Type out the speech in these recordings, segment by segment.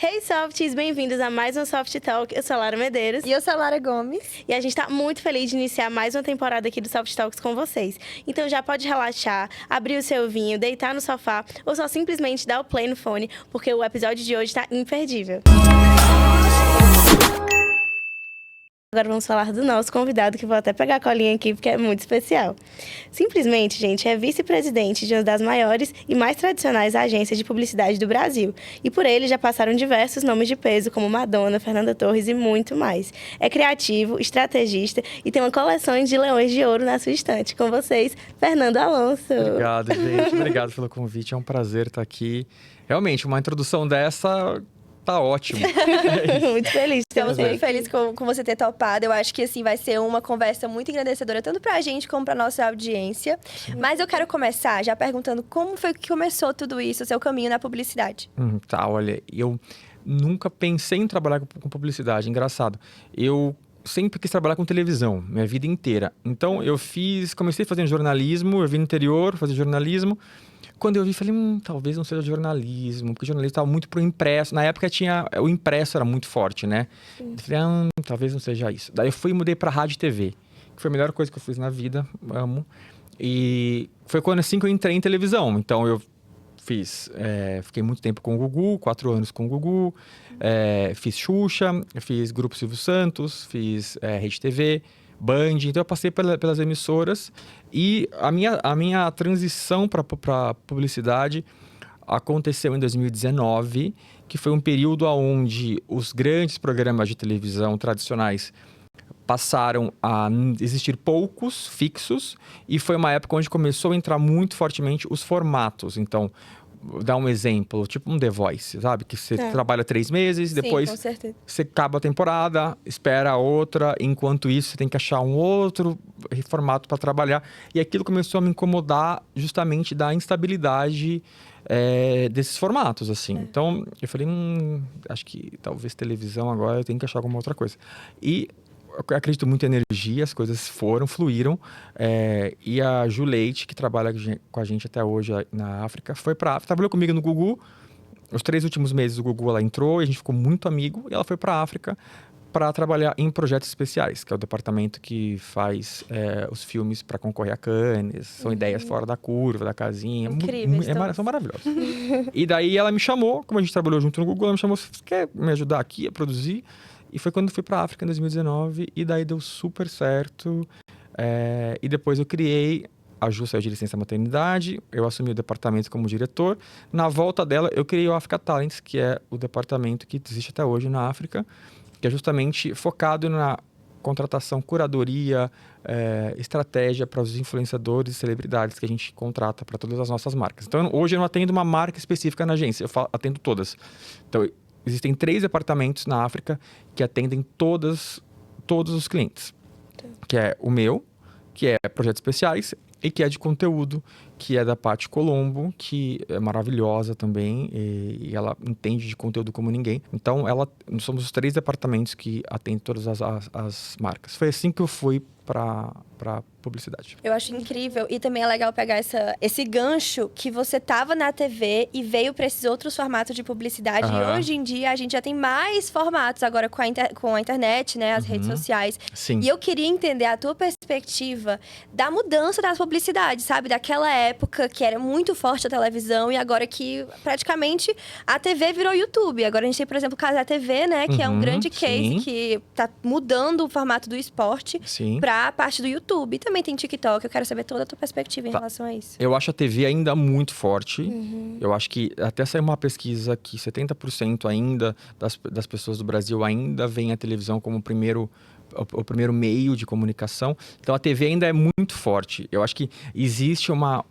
Hey Softies, bem-vindos a mais um Soft Talk. Eu sou a Lara Medeiros. E eu sou a Lara Gomes. E a gente tá muito feliz de iniciar mais uma temporada aqui do Soft Talks com vocês. Então já pode relaxar, abrir o seu vinho, deitar no sofá ou só simplesmente dar o play no fone, porque o episódio de hoje tá imperdível. Agora vamos falar do nosso convidado, que vou até pegar a colinha aqui, porque é muito especial. Simplesmente, gente, é vice-presidente de uma das maiores e mais tradicionais agências de publicidade do Brasil. E por ele já passaram diversos nomes de peso, como Madonna, Fernanda Torres e muito mais. É criativo, estrategista e tem uma coleção de leões de ouro na sua estante. Com vocês, Fernando Alonso. Obrigado, gente. Obrigado pelo convite. É um prazer estar aqui. Realmente, uma introdução dessa... Tá ótimo. Muito feliz. Estamos muito felizes com você ter topado. Eu acho que, assim, vai ser uma conversa muito engrandecedora, tanto pra gente como pra nossa audiência. Sim. Mas eu quero começar já perguntando como foi que começou tudo isso, o seu caminho na publicidade. Olha, eu nunca pensei em trabalhar com publicidade, engraçado. Eu sempre quis trabalhar com televisão, minha vida inteira. Então, comecei fazendo jornalismo, eu vim no interior, fazer jornalismo. Quando eu vi, falei, talvez não seja jornalismo, porque jornalismo estava muito pro impresso. Na época o impresso era muito forte, né? Eu falei, talvez não seja isso. Daí eu fui e mudei para rádio e TV, que foi a melhor coisa que eu fiz na vida, amo. E foi assim que eu entrei em televisão. Então eu fiquei muito tempo com o Gugu, 4 anos com o Gugu, fiz Xuxa, fiz Grupo Silvio Santos, fiz Rede TV, Band, então eu passei pelas emissoras e a minha transição para publicidade aconteceu em 2019, que foi um período onde os grandes programas de televisão tradicionais passaram a existir poucos fixos e foi uma época onde começou a entrar muito fortemente os formatos. Então, vou dar um exemplo, tipo um The Voice, sabe? Que você trabalha 3 meses, depois você acaba a temporada, espera a outra, enquanto isso você tem que achar um outro formato para trabalhar. E aquilo começou a me incomodar justamente da instabilidade desses formatos, assim. Então, eu falei, acho que talvez televisão agora eu tenho que achar alguma outra coisa. E eu acredito muito em energia, as coisas fluíram. E a Ju Leite, que trabalha com a gente até hoje na África, foi para África, trabalhou comigo no Gugu. Os 3 últimos meses do Gugu ela entrou e a gente ficou muito amigo. E ela foi para a África para trabalhar em projetos especiais, que é o departamento que faz os filmes para concorrer a Cannes. São ideias fora da curva, da casinha. Incríveis, são maravilhosos. E daí ela me chamou, como a gente trabalhou junto no Gugu, ela me chamou, você quer me ajudar aqui a produzir? E foi quando eu fui para a África em 2019 e daí deu super certo. E depois eu criei, a Ju saiu de licença maternidade, eu assumi o departamento como diretor. Na volta dela, eu criei o Africa Talents, que é o departamento que existe até hoje na África, que é justamente focado na contratação, curadoria, estratégia para os influenciadores e celebridades que a gente contrata para todas as nossas marcas. Então, hoje eu não atendo uma marca específica na agência, eu atendo todas. Então, existem 3 departamentos na África que atendem todos os clientes. Que é o meu, que é projetos especiais, e que é de conteúdo, que é da Paty Colombo, que é maravilhosa também, e ela entende de conteúdo como ninguém. Então, nós somos os 3 departamentos que atendem todas as marcas. Foi assim que eu fui para publicidade. Eu acho incrível e também é legal pegar esse gancho que você tava na TV e veio para esses outros formatos de publicidade. E hoje em dia a gente já tem mais formatos agora com a internet, né, as redes sociais. Sim. E eu queria entender a tua perspectiva da mudança das publicidades, sabe? Daquela época que era muito forte a televisão e agora que praticamente a TV virou YouTube. Agora a gente tem, por exemplo, o Cazé TV, né, que é um grande case que tá mudando o formato do esporte para a parte do YouTube. E também tem TikTok. Eu quero saber toda a tua perspectiva em relação a isso. Eu acho a TV ainda muito forte. Eu acho que até saiu uma pesquisa que 70% ainda das pessoas do Brasil ainda veem a televisão como o primeiro meio de comunicação. Então, a TV ainda é muito forte. Eu acho que existe uma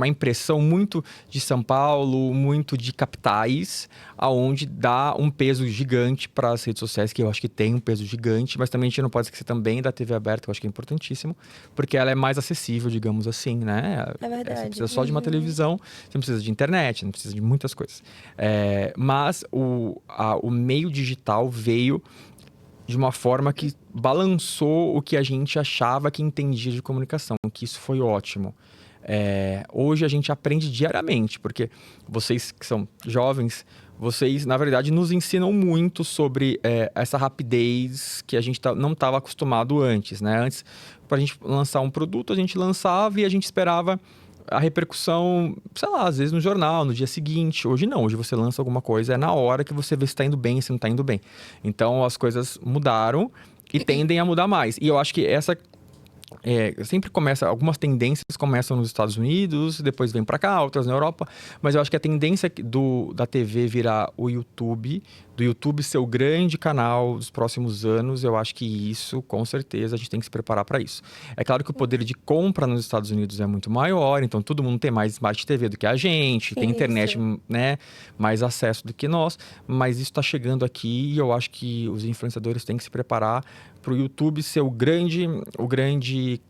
impressão muito de São Paulo, muito de capitais, aonde dá um peso gigante para as redes sociais, que eu acho que tem um peso gigante, mas também a gente não pode esquecer também da TV aberta, que eu acho que é importantíssimo, porque ela é mais acessível, digamos assim, né? É verdade. Você precisa só de uma televisão, você não precisa de internet, não precisa de muitas coisas. Mas o meio digital veio de uma forma que balançou o que a gente achava que entendia de comunicação, que isso foi ótimo. Hoje a gente aprende diariamente, porque vocês que são jovens vocês, na verdade, nos ensinam muito sobre essa rapidez que a gente não estava acostumado antes, né? Antes, para a gente lançar um produto, a gente lançava e a gente esperava a repercussão, sei lá, às vezes no jornal, no dia seguinte. Hoje não, hoje você lança alguma coisa, é na hora que você vê se está indo bem, se não está indo bem. Então, as coisas mudaram e tendem a mudar mais. E eu acho que sempre começa, algumas tendências começam nos Estados Unidos, depois vem para cá, outras na Europa, mas eu acho que a tendência da TV virar o YouTube, do YouTube ser o grande canal dos próximos anos, eu acho que isso, com certeza, a gente tem que se preparar para isso. É claro que o poder de compra nos Estados Unidos é muito maior, então todo mundo tem mais Smart TV do que a gente, tem internet, né, mais acesso do que nós, mas isso está chegando aqui e eu acho que os influenciadores têm que se preparar para o YouTube ser o grande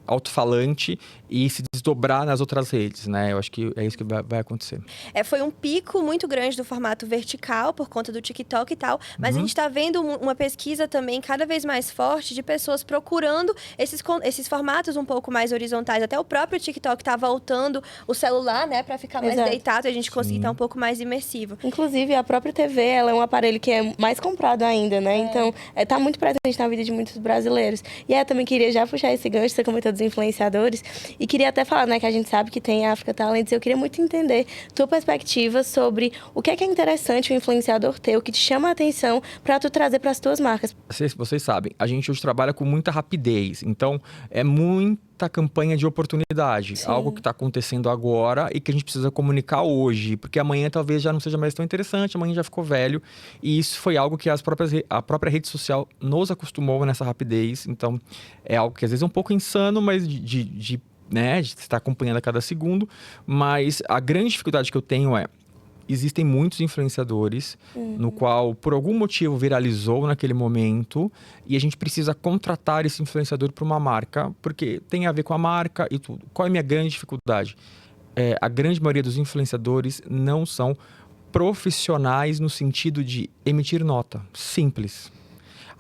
alto-falante e se desdobrar nas outras redes, né? Eu acho que é isso que vai acontecer. Foi um pico muito grande do formato vertical por conta do TikTok e tal, mas a gente está vendo uma pesquisa também cada vez mais forte de pessoas procurando esses formatos um pouco mais horizontais. Até o próprio TikTok está voltando o celular, né, para ficar mais deitado e a gente conseguir estar um pouco mais imersivo. Inclusive, a própria TV, ela é um aparelho que é mais comprado ainda, né? Então, tá muito presente na vida de muitos brasileiros. E eu também queria já puxar esse gancho, você comentou dos influenciadores, e queria até falar, né, que a gente sabe que tem a Africa Talents, eu queria muito entender tua perspectiva sobre o que é interessante o influenciador ter, o que te chama a atenção para tu trazer para as tuas marcas. Vocês sabem, a gente hoje trabalha com muita rapidez, então é muita campanha de oportunidade, algo que está acontecendo agora e que a gente precisa comunicar hoje, porque amanhã talvez já não seja mais tão interessante, amanhã já ficou velho, e isso foi algo que a própria rede social nos acostumou nessa rapidez, então é algo que às vezes é um pouco insano, mas de estar acompanhando a cada segundo, mas a grande dificuldade que eu tenho existem muitos influenciadores no qual, por algum motivo, viralizou naquele momento e a gente precisa contratar esse influenciador para uma marca, porque tem a ver com a marca e tudo. Qual é a minha grande dificuldade? A grande maioria dos influenciadores não são profissionais no sentido de emitir nota. Simples.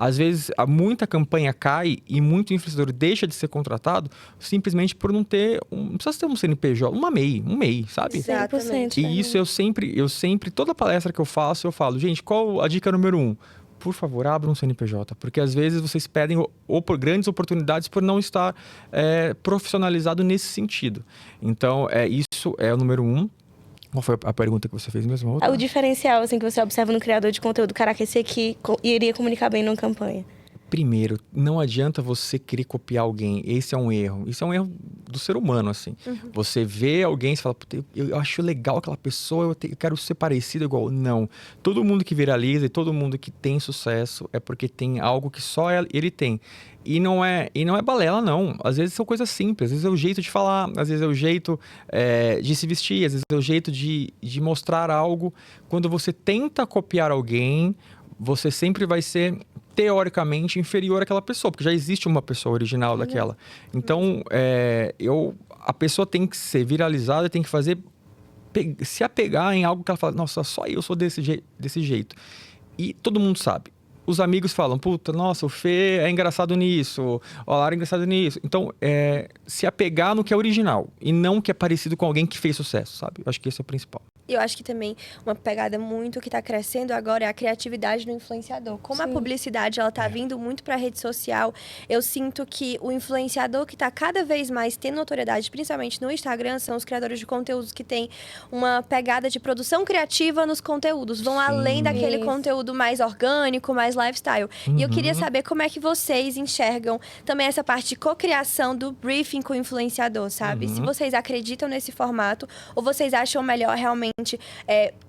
Às vezes, muita campanha cai e muito influenciador deixa de ser contratado simplesmente por não ter... não precisa ter um CNPJ, um MEI, sabe? 100%. E isso eu sempre, toda palestra que eu faço, eu falo, gente, qual a dica número 1? Por favor, abra um CNPJ, porque às vezes vocês pedem por grandes oportunidades por não estar profissionalizado nesse sentido. Então, isso é o número 1. Qual foi a pergunta que você fez mesmo? O diferencial assim, que você observa no criador de conteúdo, caraca, esse aqui iria comunicar bem numa campanha. Primeiro, não adianta você querer copiar alguém. Esse é um erro. Isso é um erro do ser humano, assim. Você vê alguém e fala, eu acho legal aquela pessoa, eu quero ser parecido igual. Não. Todo mundo que viraliza e todo mundo que tem sucesso é porque tem algo que só ele tem. E não é balela, não. Às vezes são coisas simples. Às vezes é o jeito de falar, às vezes é o jeito de se vestir, às vezes é o jeito de mostrar algo. Quando você tenta copiar alguém, você sempre vai ser teoricamente inferior àquela pessoa, porque já existe uma pessoa original daquela. Então, a pessoa tem que ser viralizada, tem que se apegar em algo que ela fala, nossa, só eu sou desse jeito. E todo mundo sabe. Os amigos falam, puta, nossa, o Fê é engraçado nisso, o Lara é engraçado nisso. Então, se apegar no que é original e não o que é parecido com alguém que fez sucesso, sabe? Eu acho que esse é o principal. E eu acho que também uma pegada muito que está crescendo agora é a criatividade do influenciador. Como a publicidade, ela tá vindo muito para a rede social, eu sinto que o influenciador que está cada vez mais tendo notoriedade, principalmente no Instagram, são os criadores de conteúdos que têm uma pegada de produção criativa nos conteúdos. Vão além daquele conteúdo mais orgânico, mais lifestyle. E eu queria saber como é que vocês enxergam também essa parte de cocriação do briefing com o influenciador, sabe? Se vocês acreditam nesse formato ou vocês acham melhor realmente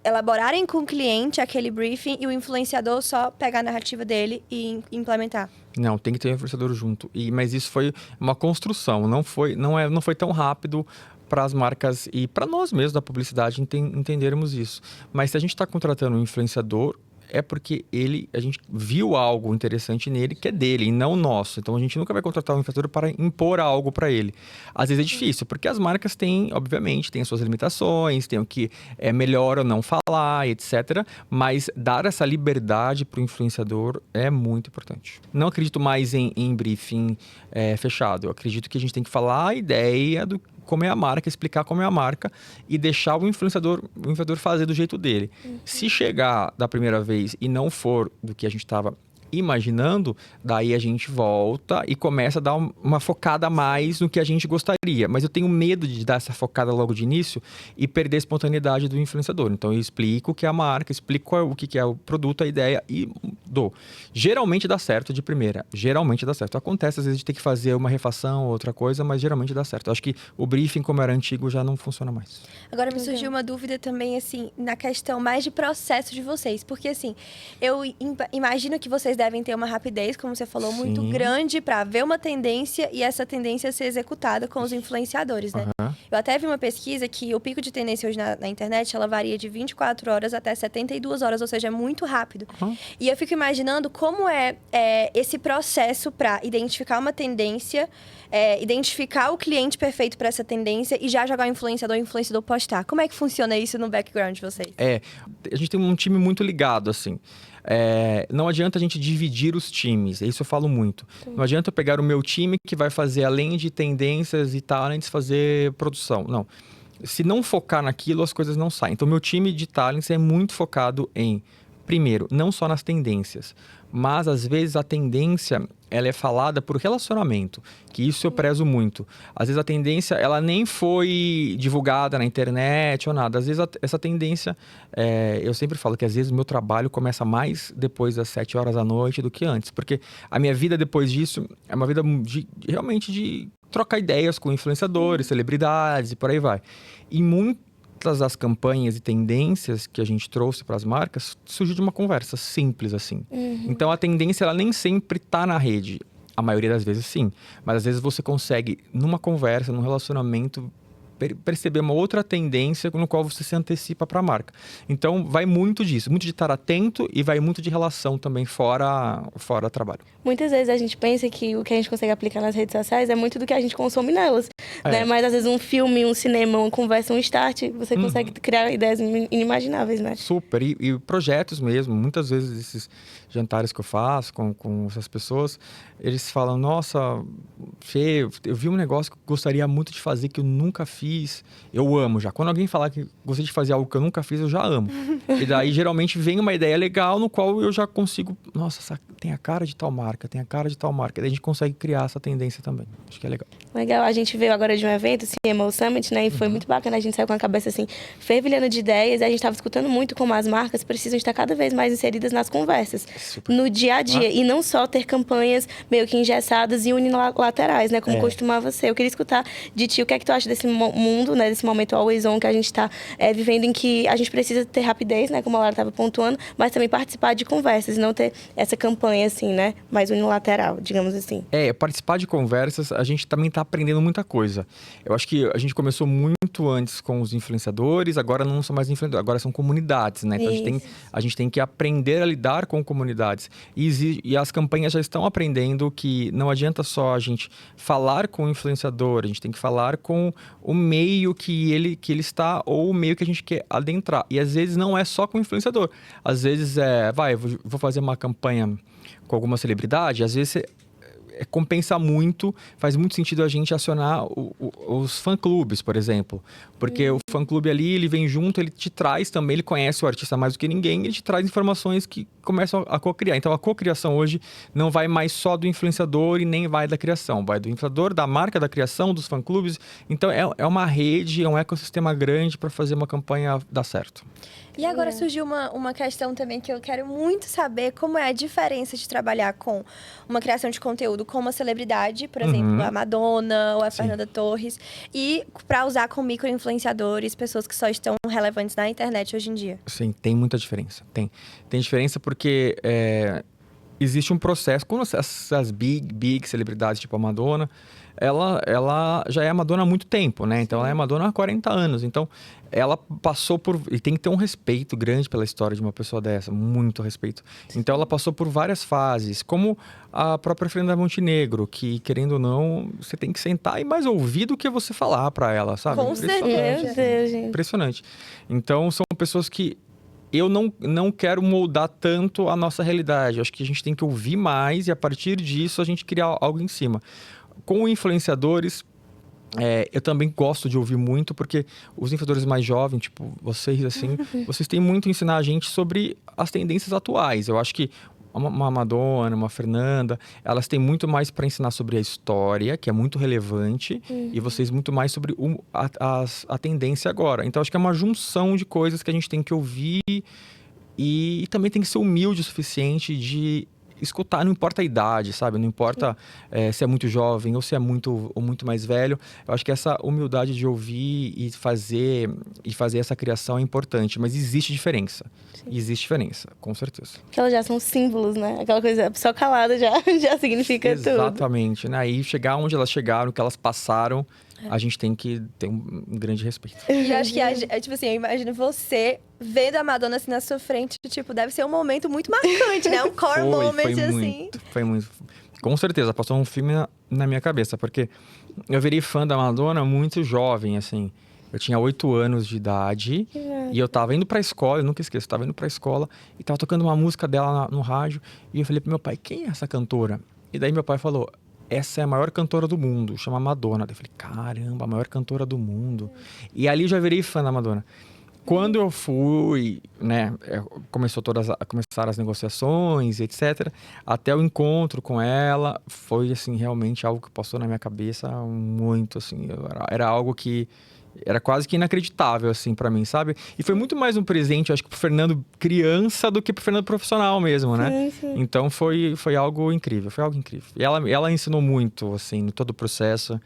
elaborarem com o cliente aquele briefing e o influenciador só pegar a narrativa dele e implementar. Não, tem que ter um influenciador junto. Mas isso foi uma construção, não foi tão rápido para as marcas e para nós mesmos da publicidade entendermos isso. Mas se a gente está contratando um influenciador, é porque a gente viu algo interessante nele que é dele e não nosso. Então a gente nunca vai contratar um influenciador para impor algo para ele. Às vezes é difícil, porque as marcas obviamente, têm as suas limitações, tem o que é melhor ou não falar, etc. Mas dar essa liberdade para o influenciador é muito importante. Não acredito mais em briefing fechado. Eu acredito que a gente tem que falar a ideia como é a marca, explicar como é a marca e deixar o influenciador fazer do jeito dele. Se chegar da primeira vez e não for do que a gente estava imaginando, daí a gente volta e começa a dar uma focada a mais no que a gente gostaria. Mas eu tenho medo de dar essa focada logo de início e perder a espontaneidade do influenciador. Então eu explico o que é a marca, explico o que é o produto, a ideia e dou. Geralmente dá certo de primeira. Geralmente dá certo. Acontece às vezes de ter que fazer uma refação ou outra coisa, mas geralmente dá certo. Eu acho que o briefing, como era antigo, já não funciona mais. Agora me surgiu uma dúvida também, assim, na questão mais de processo de vocês. Porque, assim, eu imagino que vocês devem ter uma rapidez, como você falou, muito Sim. grande para ver uma tendência e essa tendência ser executada com os influenciadores, né? Aham. Eu até vi uma pesquisa que o pico de tendência hoje na internet, ela varia de 24 horas até 72 horas, ou seja, é muito rápido. Aham. E eu fico imaginando como é esse processo para identificar uma tendência, identificar o cliente perfeito para essa tendência e já jogar o influenciador postar. Como é que funciona isso no background de vocês? A gente tem um time muito ligado, assim. Não adianta a gente dividir os times, isso eu falo muito. Não adianta eu pegar o meu time que vai fazer, além de tendências e talents, fazer produção. Não. Se não focar naquilo, as coisas não saem. Então, meu time de talents é muito focado em, primeiro, não só nas tendências, mas às vezes a tendência ela é falada por relacionamento, que isso eu prezo muito. Às vezes a tendência ela nem foi divulgada na internet ou nada. Às vezes essa tendência, eu sempre falo que às vezes o meu trabalho começa mais depois das 7 horas da noite do que antes, porque a minha vida depois disso é uma vida realmente de trocar ideias com influenciadores, celebridades e por aí vai. E muitas das campanhas e tendências que a gente trouxe para as marcas surgiu de uma conversa simples assim. Então a tendência ela nem sempre está na rede. A maioria das vezes sim, mas às vezes você consegue numa conversa, num relacionamento perceber uma outra tendência no qual você se antecipa para a marca. Então vai muito disso, muito de estar atento e vai muito de relação também fora trabalho. Muitas vezes a gente pensa que o que a gente consegue aplicar nas redes sociais é muito do que a gente consome nelas, né? Mas às vezes um filme, um cinema, uma conversa, um start, você consegue criar ideias inimagináveis, né? Super, e projetos mesmo, muitas vezes esses jantares que eu faço com essas pessoas, eles falam, nossa, Fê, eu vi um negócio que eu gostaria muito de fazer que eu nunca fiz, eu amo já. Quando alguém falar que gostaria de fazer algo que eu nunca fiz, eu já amo. E daí geralmente vem uma ideia legal no qual eu já consigo, nossa, tem a cara de tal marca, tem a cara de tal marca. E daí a gente consegue criar essa tendência também, acho que é legal. Legal, a gente veio agora de um evento, o CMO Summit, né? E foi muito bacana, a gente saiu com a cabeça assim, fervilhando de ideias, e a gente estava escutando muito como as marcas precisam estar cada vez mais inseridas nas conversas, Super. no dia a dia, e não só ter campanhas meio que engessadas e unilaterais, né? Como costumava ser. Eu queria escutar de ti, o que é que tu acha desse mundo, né? Desse momento always on que a gente está vivendo, em que a gente precisa ter rapidez, né? Como a Lara estava pontuando, mas também participar de conversas, e não ter essa campanha assim, né? Mais unilateral, digamos assim. Participar de conversas, a gente também está aprendendo muita coisa. Eu acho que a gente começou muito antes com os influenciadores, agora não são mais influenciadores, agora são comunidades, né? Então a gente tem que aprender a lidar com comunidades. E as campanhas já estão aprendendo que não adianta só a gente falar com o influenciador, a gente tem que falar com o meio que ele está ou o meio que a gente quer adentrar. E às vezes não é só com o influenciador. Às vezes vou fazer uma campanha com alguma celebridade, às vezes compensa muito, faz muito sentido a gente acionar os fã-clubes, por exemplo. Porque o fã-clube ali, ele vem junto, ele te traz também, ele conhece o artista mais do que ninguém, ele te traz informações que começam a co-criar. Então, a co-criação hoje não vai mais só do influenciador e nem vai da criação. Vai do influenciador, da marca, da criação, dos fã-clubes. Então, é uma rede, é um ecossistema grande para fazer uma campanha dar certo. E agora surgiu uma questão também que eu quero muito saber, como é a diferença de trabalhar com uma criação de conteúdo com uma celebridade, por exemplo, a Madonna ou a Fernanda Torres, e para usar com micro-influenciadores, pessoas que só estão relevantes na internet hoje em dia. Sim, tem muita diferença. Tem diferença porque existe um processo, quando essas big celebridades, tipo a Madonna, ela já é Madonna há muito tempo, né? Então, ela é Madonna há 40 anos. Então, ela passou por... E tem que ter um respeito grande pela história de uma pessoa dessa, muito respeito. Então, ela passou por várias fases, como a própria Fernanda Montenegro, que, querendo ou não, você tem que sentar e mais ouvir do que você falar pra ela, sabe? Com certeza. Meu Deus, gente. Impressionante. Então, são pessoas que eu não quero moldar tanto a nossa realidade. Eu acho que a gente tem que ouvir mais e, a partir disso, a gente criar algo em cima. Com influenciadores, Eu também gosto de ouvir muito, porque os influenciadores mais jovens, tipo vocês, assim, vocês têm muito a ensinar a gente sobre as tendências atuais. Eu acho que uma Madonna, uma Fernanda, elas têm muito mais para ensinar sobre a história, que é muito relevante, e vocês muito mais sobre a tendência agora. Então, acho que é uma junção de coisas que a gente tem que ouvir e também tem que ser humilde o suficiente de escutar, não importa a idade, sabe? Não importa se é muito jovem ou se é muito mais velho. Eu acho que essa humildade de ouvir e fazer essa criação é importante. Mas existe diferença. Existe diferença, com certeza. Porque elas já são símbolos, né? Aquela coisa, a pessoa calada já significa tudo. Exatamente, né? E chegar onde elas chegaram, o que elas passaram, a gente tem que ter um grande respeito. E eu acho que, tipo assim, eu imagino você vendo a Madonna assim na sua frente, tipo, deve ser um momento muito marcante, né? Um core moment, assim. Foi muito. Com certeza, passou um filme na minha cabeça, porque eu virei fã da Madonna muito jovem, assim. Eu tinha 8 anos de idade e eu tava indo pra escola, eu nunca esqueço, tava indo pra escola e tava tocando uma música dela no rádio. E eu falei pro meu pai, quem é essa cantora? E daí meu pai falou, essa é a maior cantora do mundo, chama Madonna. Daí eu falei, caramba, a maior cantora do mundo. E ali eu já virei fã da Madonna. Quando eu fui, né, começaram as negociações, etc. Até o encontro com ela, foi, assim, realmente algo que passou na minha cabeça muito, assim. Era algo que era quase que inacreditável, assim, pra mim, sabe? E foi muito mais um presente, acho que pro Fernando criança do que pro Fernando profissional mesmo, né? Sim. Então foi algo incrível, foi algo incrível. E ela ensinou muito, assim, em todo o processo.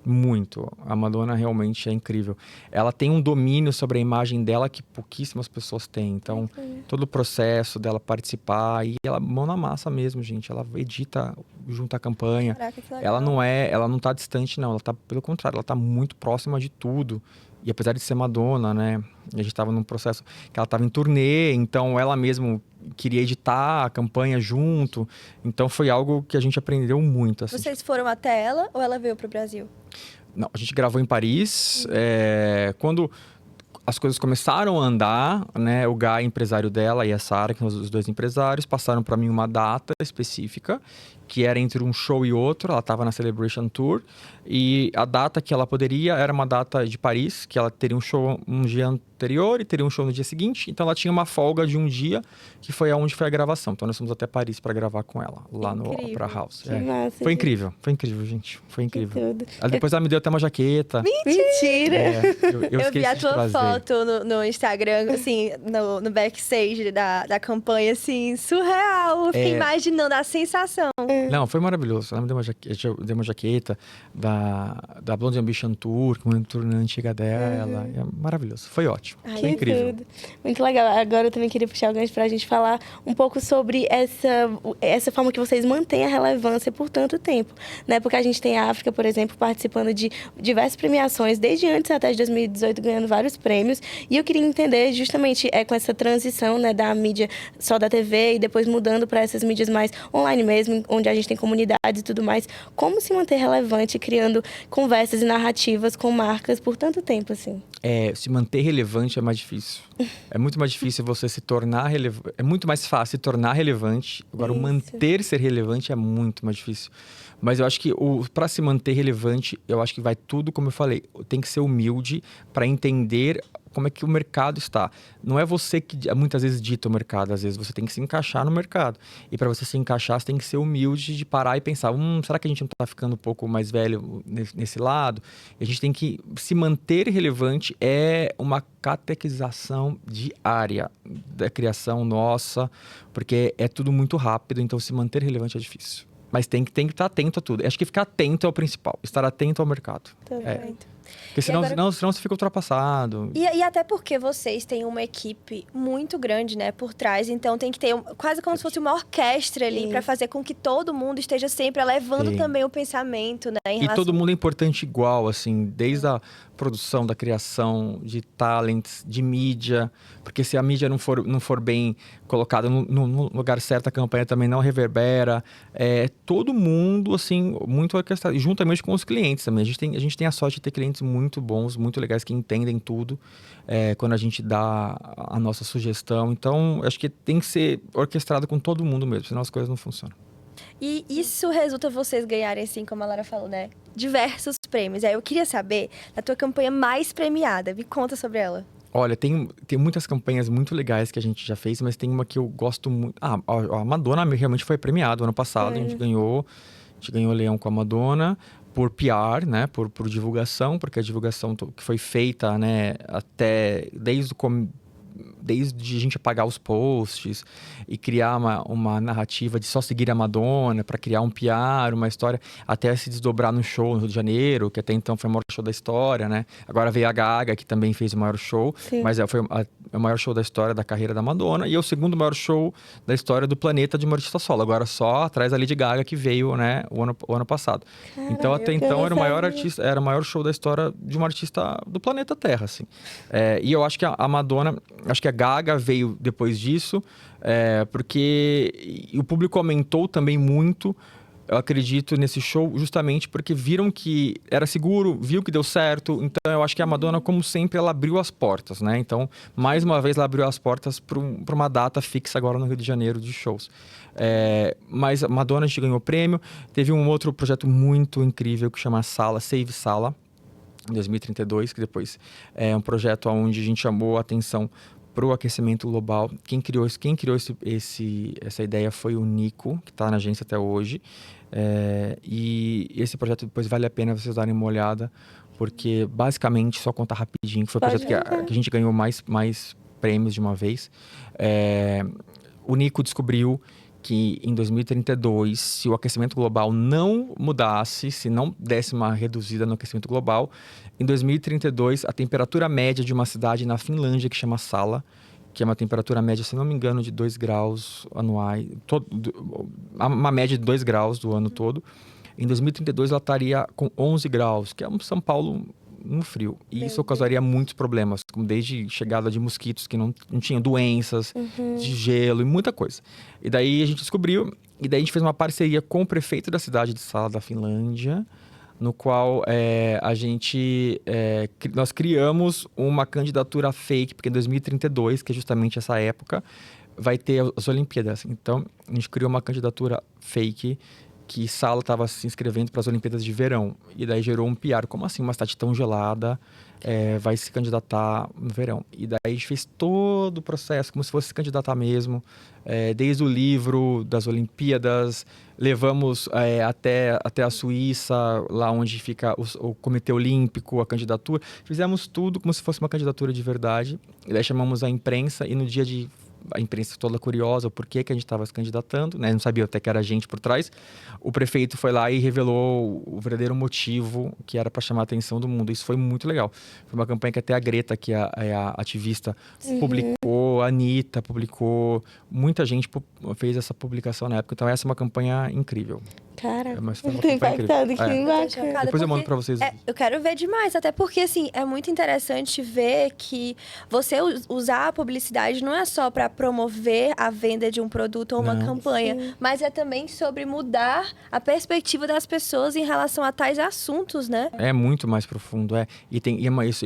Muito. A Madonna realmente é incrível. Ela tem um domínio sobre a imagem dela que pouquíssimas pessoas têm. Então, todo o processo dela participar e ela mão na massa mesmo, gente. Ela edita junto à campanha. Caraca, que legal. Ela não tá distante, não. Ela tá, pelo contrário, ela tá muito próxima de tudo. E apesar de ser Madonna, né? A gente tava num processo que ela tava em turnê, então ela mesmo queria editar a campanha junto. Então foi algo que a gente aprendeu muito, assim. Vocês foram até ela ou ela veio pro Brasil? Não, a gente gravou em Paris. Quando as coisas começaram a andar, né? O Guy, empresário dela, e a Sarah, que são os dois empresários, passaram para mim uma data específica, que era entre um show e outro. Ela estava na Celebration Tour. E a data que ela poderia era uma data de Paris, que ela teria um show um dia anterior e teria um show no dia seguinte. Então ela tinha uma folga de um dia, que foi aonde foi a gravação. Então nós fomos até Paris para gravar com ela, lá no Opera House. Que massa, foi gente. incrível, gente. Foi incrível. tudo. Aí depois ela me deu até uma jaqueta. Mentira! Eu vi esqueci a de tua trazer. foto no Instagram, assim, no backstage da campanha, assim, surreal. Eu fiquei imaginando a sensação. Não, foi maravilhoso. Ela me deu uma jaqueta da Blonde Ambition Tour, que é uma turnê antiga dela. É maravilhoso. Foi ótimo. Ai, Foi Que incrível. tudo. Muito legal. Agora eu também queria puxar o gancho pra gente falar um pouco sobre essa forma que vocês mantêm a relevância por tanto tempo, né? Porque a gente tem a África, por exemplo, participando de diversas premiações, desde antes até de 2018, ganhando vários prêmios. E eu queria entender justamente com essa transição, né, da mídia só da TV e depois mudando para essas mídias mais online mesmo, onde a gente tem comunidades e tudo mais, como se manter relevante criando conversas e narrativas com marcas por tanto tempo, assim? Se manter relevante é mais difícil. É muito mais difícil você se tornar relevante. É muito mais fácil se tornar relevante. Agora, o Isso. manter ser relevante é muito mais difícil. Mas eu acho que para se manter relevante, eu acho que vai tudo, como eu falei, tem que ser humilde para entender como é que o mercado está. Não é você que muitas vezes dita o mercado, às vezes você tem que se encaixar no mercado. E para você se encaixar, você tem que ser humilde de parar e pensar, será que a gente não está ficando um pouco mais velho nesse lado? E a gente tem que se manter relevante, é uma catequização diária da criação nossa, porque é tudo muito rápido, então se manter relevante é difícil. Mas tem que estar atento a tudo. Acho que ficar atento é o principal. Estar atento ao mercado. Perfeito. Porque senão, agora- senão você fica ultrapassado. E até porque vocês têm uma equipe muito grande, né, por trás. Então tem que ter quase como se fosse uma orquestra ali Sim. para fazer com que todo mundo esteja sempre elevando Sim. também o pensamento, né, em E relação... todo mundo é importante igual, assim, desde a produção, da criação, de talents, de mídia. Porque se a mídia não for bem colocada no lugar certo, a campanha também não reverbera. Todo mundo, assim, muito orquestrado. E juntamente com os clientes também. A gente tem a sorte de ter clientes muito bons, muito legais, que entendem tudo quando a gente dá a nossa sugestão. Então, acho que tem que ser orquestrado com todo mundo mesmo, senão as coisas não funcionam. E isso resulta vocês ganharem, assim, como a Lara falou, né? Diversos prêmios. Aí eu queria saber da tua campanha mais premiada. Me conta sobre ela. Olha, tem muitas campanhas muito legais que a gente já fez, mas tem uma que eu gosto muito. A Madonna realmente foi premiada ano passado, a gente ganhou o Leão com a Madonna por PR, né, por divulgação, porque a divulgação que foi feita, né, até desde a gente apagar os posts e criar uma narrativa de só seguir a Madonna para criar um PR, uma história, até se desdobrar no show no Rio de Janeiro, que até então foi o maior show da história, né? Agora veio a Gaga, que também fez o maior show, mas foi o maior show da história da carreira da Madonna e é o segundo maior show da história do planeta de uma artista solo. Agora só atrás da Lady Gaga, que veio, né, o ano passado. Então até então era o maior artista, era o maior show da história de uma artista do planeta Terra, assim. E eu acho que a Madonna, acho que a Gaga veio depois disso, porque o público aumentou também muito, eu acredito, nesse show, justamente porque viram que era seguro, viu que deu certo. Então, eu acho que a Madonna, como sempre, ela abriu as portas, né? Então, mais uma vez, ela abriu as portas para uma data fixa agora no Rio de Janeiro de shows. Mas a Madonna, a gente ganhou o prêmio. Teve um outro projeto muito incrível que chama Save Sala, em 2032, que depois é um projeto onde a gente chamou a atenção para o aquecimento global. Quem criou essa ideia foi o Nico, que está na agência até hoje. E esse projeto depois vale a pena vocês darem uma olhada, porque basicamente, só contar rapidinho, que foi o projeto que a gente ganhou mais prêmios de uma vez. O Nico descobriu que em 2032, se o aquecimento global não mudasse, se não desse uma reduzida no aquecimento global, em 2032 a temperatura média de uma cidade na Finlândia, que chama Sala, que é uma temperatura média, se não me engano, de 2 graus anuais, uma média de 2 graus do ano todo, em 2032 ela estaria com 11 graus, que é um São Paulo no frio. E isso causaria muitos problemas, como desde chegada de mosquitos que não tinham doenças, de gelo e muita coisa. E daí a gente descobriu, e daí a gente fez uma parceria com o prefeito da cidade de Sala da Finlândia, no qual nós criamos uma candidatura fake, porque em 2032, que é justamente essa época, vai ter as Olimpíadas. Então, a gente criou uma candidatura fake que Sala estava se inscrevendo para as Olimpíadas de Verão. E daí gerou um PR. Como assim uma cidade tão gelada vai se candidatar no verão? E daí a gente fez todo o processo como se fosse se candidatar mesmo. Desde o livro das Olimpíadas, levamos até a Suíça, lá onde fica o Comitê Olímpico, a candidatura. Fizemos tudo como se fosse uma candidatura de verdade. E daí chamamos a imprensa e no dia de... A imprensa toda curiosa, o porquê que a gente estava se candidatando, né? Não sabia até que era a gente por trás. O prefeito foi lá e revelou o verdadeiro motivo, que era para chamar a atenção do mundo. Isso foi muito legal. Foi uma campanha que até a Greta, que é a ativista, publicou, a Anitta publicou, muita gente fez essa publicação na época. Então essa é uma campanha incrível. Cara, Mas foi uma tô campanha impactada, que incrível. bacana. Depois eu mando para vocês. Eu quero ver demais, até porque, assim, é muito interessante ver que você usar a publicidade não é só para promover a venda de um produto ou uma campanha, mas é também sobre mudar a perspectiva das pessoas em relação a tais assuntos, né? É muito mais profundo, E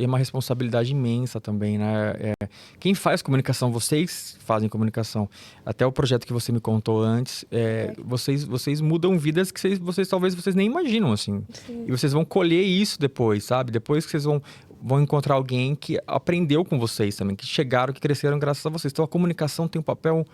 é uma responsabilidade imensa também, né? Quem faz comunicação, vocês fazem comunicação. Até o projeto que você me contou antes, vocês mudam vidas que talvez vocês nem imaginam, assim. Sim. E vocês vão colher isso depois, sabe? Depois que vocês vão encontrar alguém que aprendeu com vocês também, que chegaram, que cresceram graças a vocês. Então a comunicação tem um papel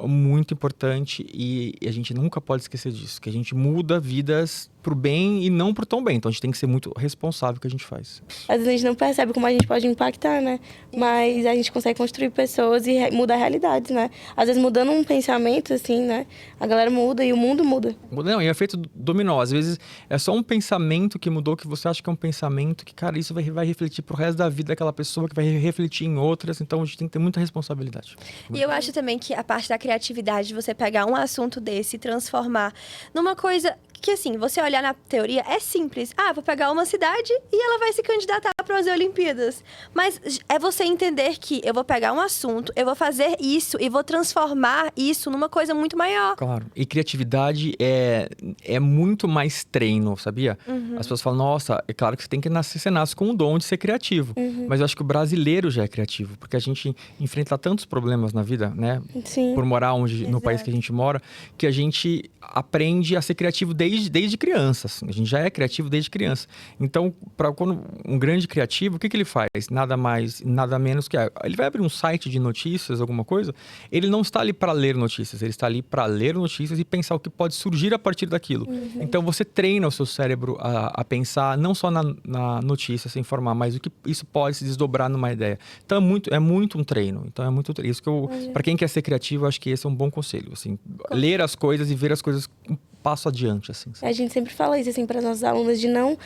muito importante e a gente nunca pode esquecer disso, que a gente muda vidas pro bem e não pro tão bem. Então a gente tem que ser muito responsável com o que a gente faz. Às vezes a gente não percebe como a gente pode impactar, né? Mas a gente consegue construir pessoas e mudar realidades, né? Às vezes mudando um pensamento, assim, né? A galera muda e o mundo muda. Não, e é feito dominó. Às vezes é só um pensamento que mudou, que você acha que é um pensamento que, cara, isso vai refletir pro resto da vida daquela pessoa, que vai refletir em outras. Então a gente tem que ter muita responsabilidade. E eu acho também que a parte da criatividade, de você pegar um assunto desse e transformar numa coisa que assim, você olhar na teoria é simples. Ah, vou pegar uma cidade e ela vai se candidatar para as Olimpíadas. Mas é você entender que eu vou pegar um assunto, eu vou fazer isso e vou transformar isso numa coisa muito maior. Claro. E criatividade é muito mais treino, sabia? As pessoas falam, nossa, é claro que você nasce com o dom de ser criativo. Mas eu acho que o brasileiro já é criativo, porque a gente enfrenta tantos problemas na vida, né? Sim. Por morar no país que a gente mora, que a gente aprende a ser criativo desde criança. Assim. A gente já é criativo desde criança. Então, quando um grande criativo, o que ele faz? Nada mais, nada menos que... Ele vai abrir um site de notícias, alguma coisa, ele não está ali para ler notícias, ele está ali para ler notícias e pensar o que pode surgir a partir daquilo. Então, você treina o seu cérebro a pensar não só na notícia, se informar, mas o que isso pode se desdobrar numa ideia. Então, é muito um treino. Então, é muito isso que para quem quer ser criativo, eu acho que esse é um bom conselho. Assim, ler as coisas e ver as coisas um passo adiante, assim. A gente sempre fala isso, assim, para as nossas alunas, de não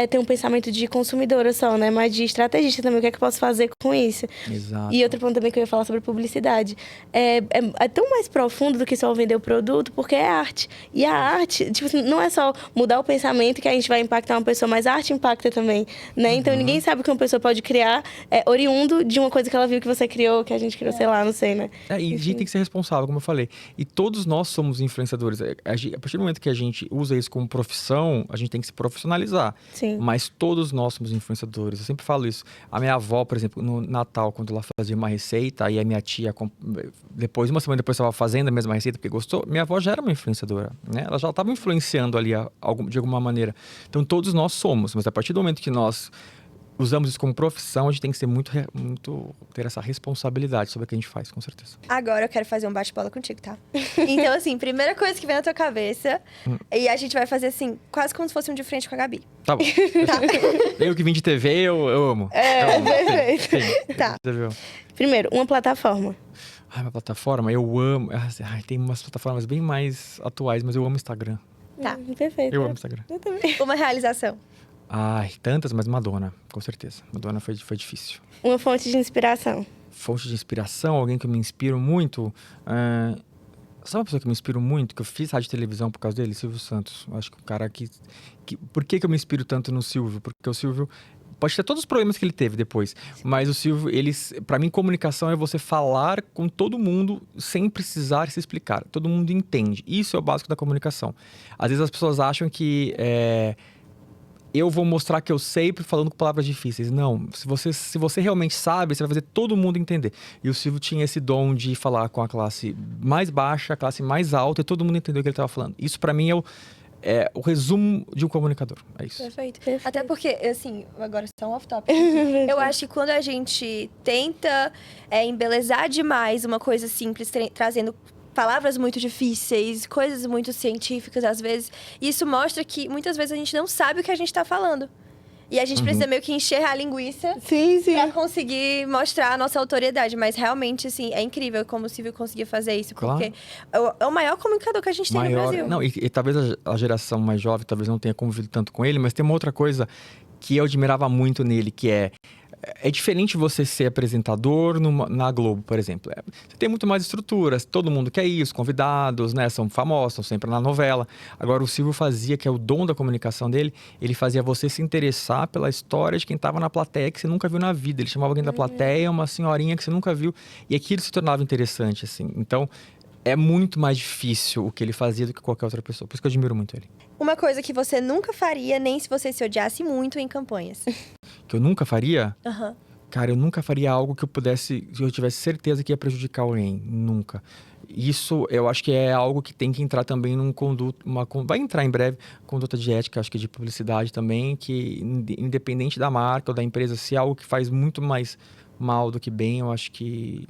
ter um pensamento de consumidora só, né? Mas de estrategista também, o que é que eu posso fazer com isso? Exato. E outro ponto também que eu ia falar sobre publicidade. É tão mais profundo do que só vender o produto, porque é arte. E a arte, tipo assim, não é só mudar o pensamento que a gente vai impactar uma pessoa, mas a arte impacta também, né? Então, ninguém sabe o que uma pessoa pode criar oriundo de uma coisa que ela viu que você criou, que a gente criou, sei lá, não sei, né? E a gente tem que ser responsável, como eu falei. E todos nós somos influenciadores. A partir do momento que a gente usa isso como profissão, a gente tem que se profissionalizar. Sim. Mas todos nós somos influenciadores. Eu sempre falo isso. A minha avó, por exemplo, no Natal, quando ela fazia uma receita, aí a minha tia, uma semana depois, estava fazendo a mesma receita porque gostou, minha avó já era uma influenciadora, né? Ela já estava influenciando ali de alguma maneira. Então, todos nós somos. Mas a partir do momento que nós usamos isso como profissão, a gente tem que ser muito ter essa responsabilidade sobre o que a gente faz, com certeza. Agora eu quero fazer um bate-bola contigo, tá? Então, assim, primeira coisa que vem na tua cabeça, e a gente vai fazer assim, quase como se fosse um de frente com a Gabi. Tá bom. Eu que vim de TV, eu amo. Eu amo. Perfeito. Sim. Tá. Primeiro, uma plataforma. Uma plataforma, eu amo. Tem umas plataformas bem mais atuais, mas eu amo Instagram. Tá. Perfeito. Eu amo Instagram. Eu também. Uma realização. Tantas, mas Madonna, com certeza. Madonna foi difícil. Uma fonte de inspiração. Fonte de inspiração, alguém que eu me inspiro muito. Sabe uma pessoa que eu me inspiro muito, que eu fiz rádio e televisão por causa dele? Silvio Santos. Eu acho que o cara que... Por que eu me inspiro tanto no Silvio? Porque o Silvio... Pode ter todos os problemas que ele teve depois, mas o Silvio, para mim, comunicação é você falar com todo mundo sem precisar se explicar. Todo mundo entende. Isso é o básico da comunicação. Às vezes as pessoas acham que... eu vou mostrar que eu sei falando com palavras difíceis. Não, se você realmente sabe, você vai fazer todo mundo entender. E o Silvio tinha esse dom de falar com a classe mais baixa, a classe mais alta, e todo mundo entendeu o que ele estava falando. Isso, para mim, é o resumo de um comunicador. É isso. Perfeito. Até porque, assim, agora só um off-topic. Eu acho que quando a gente tenta embelezar demais uma coisa simples, trazendo palavras muito difíceis, coisas muito científicas, às vezes, isso mostra que muitas vezes a gente não sabe o que a gente tá falando. E a gente precisa meio que encher a linguiça pra conseguir mostrar a nossa autoridade. Mas realmente, assim, é incrível como o Silvio conseguia fazer isso. Porque é o maior comunicador que a gente tem no Brasil. Não, e talvez a geração mais jovem talvez não tenha convivido tanto com ele, mas tem uma outra coisa que eu admirava muito nele, que é diferente você ser apresentador na Globo, por exemplo. Você tem muito mais estruturas, todo mundo quer isso, convidados, né? São famosos, estão sempre na novela. Agora, o Silvio fazia, que é o dom da comunicação dele, ele fazia você se interessar pela história de quem estava na plateia que você nunca viu na vida. Ele chamava alguém da plateia, uma senhorinha que você nunca viu, e aquilo se tornava interessante, assim. Então, é muito mais difícil o que ele fazia do que qualquer outra pessoa. Por isso que eu admiro muito ele. Uma coisa que você nunca faria, nem se você se odiasse muito em campanhas. Que eu nunca faria? Aham. Cara, eu nunca faria algo que eu tivesse certeza que ia prejudicar alguém. Nunca. Isso, eu acho que é algo que tem que entrar também vai entrar em breve, conduta de ética, acho que de publicidade também, que independente da marca ou da empresa, se é algo que faz muito mais mal do que bem, eu acho que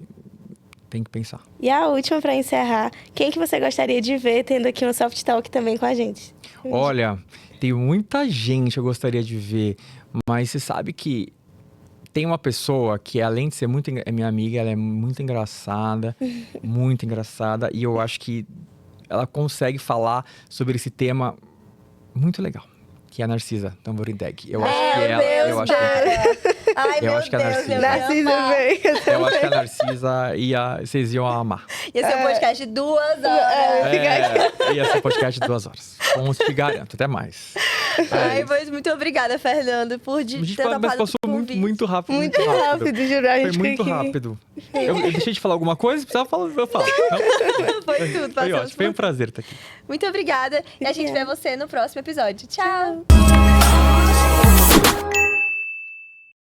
tem que pensar. E a última, para encerrar, quem que você gostaria de ver tendo aqui um Soft Talk também com a gente? Olha, tem muita gente que eu gostaria de ver, mas você sabe que tem uma pessoa que, além de ser minha amiga, ela é muito engraçada, e eu acho que ela consegue falar sobre esse tema muito legal, que é a Narcisa Tamborindeg. Eu acho Meu que ela. Deus, Eu acho que, cara. Ai, eu meu acho que a Deus, Narcisa- eu ia Narcisa, amar. vem. eu acho que a Narcisa vocês iam amar. Ia ser um podcast de 2 horas. Ia ser podcast de 2 horas. Com te garanto, até mais. Ai, pois muito obrigada, Fernando, por Gente, ter mas topado passou o muito, convite. muito rápido. Muito rápido, juro. A Foi gente muito fica aqui. rápido. Eu deixei de falar alguma coisa? Precisava falar, eu falo. Não? Foi tudo, Foi passamos ótimo, foi um por- prazer estar aqui. Muito obrigada. E a gente vê Obrigada. você no próximo episódio. Tchau.